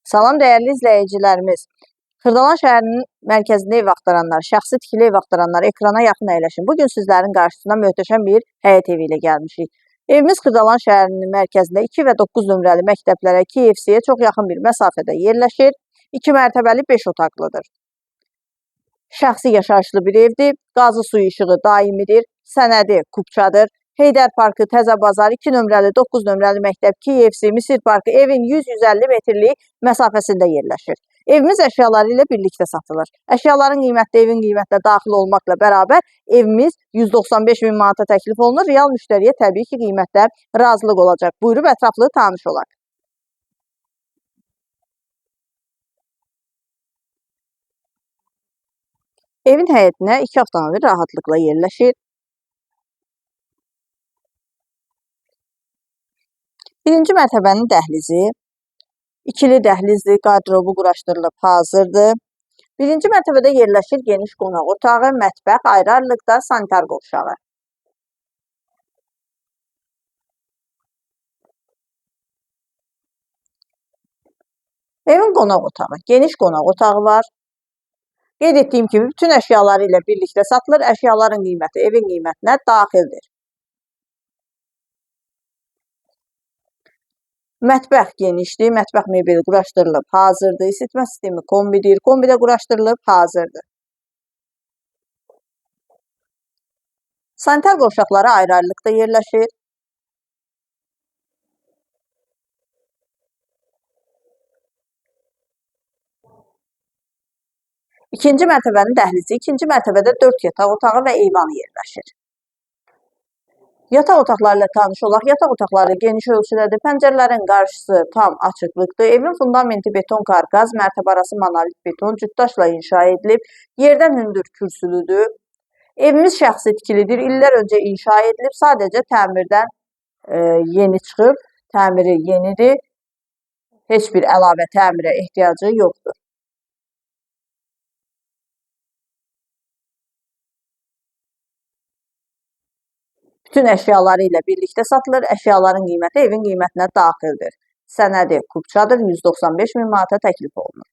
Salam dəyərli izləyicilərimiz. Xırdalan şəhərinin mərkəzində ev axtaranlar, şəxsi tikili ev axtaranlar ekrana yaxın əyləşin. Bugün sizlərin qarşısına möhtəşəm bir həyət evi ilə gəlmişik. Evimiz Xırdalan şəhərinin mərkəzində 2 və 9 nömrəli məktəblərə, KFC-yə çox yaxın bir məsafədə yerləşir. 2 mərtəbəli 5 otaqlıdır. Şəxsi yaşayışlı bir evdir. Qazı suyu işığı daimidir. Sənədi kupçadır. Heydər Parkı, Təzə Bazar, 2 nömrəli, 9 nömrəli məktəb, KFC, Misir Parkı evin 100-150 metrlik məsafəsində yerləşir. Evimiz əşyaları ilə birlikdə satılır. Əşyaların qiyməti evin qiymətinə daxil olmaqla bərabər evimiz 195 min manata təklif olunur. Real müştəriyə təbii ki, qiymətdə razılıq olacaq. Buyurub ətraflı tanış olaq. Evin həyətinə 2 avtomobil rahatlıqla yerləşir. Birinci mərtəbənin dəhlizi, ikili dəhlizdir, qardırobu quraşdırılıb hazırdır. Birinci mərtəbədə yerləşir geniş qonaq otağı, mətbəx, ayrı-ayrılıqda sanitar qovşağı. Evin qonaq otağı, geniş qonaq otağı var. Qeyd etdiyim kimi, bütün əşyaları ilə birlikdə satılır. Əşyaların qiyməti evin qiymətinə daxildir. Mətbəx genişdir, mətbəx mebeli quraşdırılıb hazırdır. İsitmə sistemi kombidir, kombidə quraşdırılıb hazırdır. Sanitar qovşaqları ayrı-ayrılıqda yerləşir. İkinci mərtəbənin dəhlizi, ikinci mərtəbədə 4 yataq otağı və eyvan yerləşir. Yataq otaqları ilə tanış olaq. Yataq otaqları geniş ölçüdədir. Pəncərələrin qarşısı tam açıqlıqdır. Evin fundamenti beton karkaz, mərtəbə arası monolit beton, cütdaşla inşa edilib. Yerdən hündür kürsülüdür. Evimiz şəxsi tikilidir. İllər öncə inşa edilib. Sadəcə təmirdən yeni çıxıb. Təmiri yenidir. Heç bir əlavə təmirə ehtiyacı yoxdur. Bütün əşyaları ilə birlikdə satılır. Əşyaların qiyməti evin qiymətinə daxildir. Sənədi kupçadır. 195 min manata təklif olunur.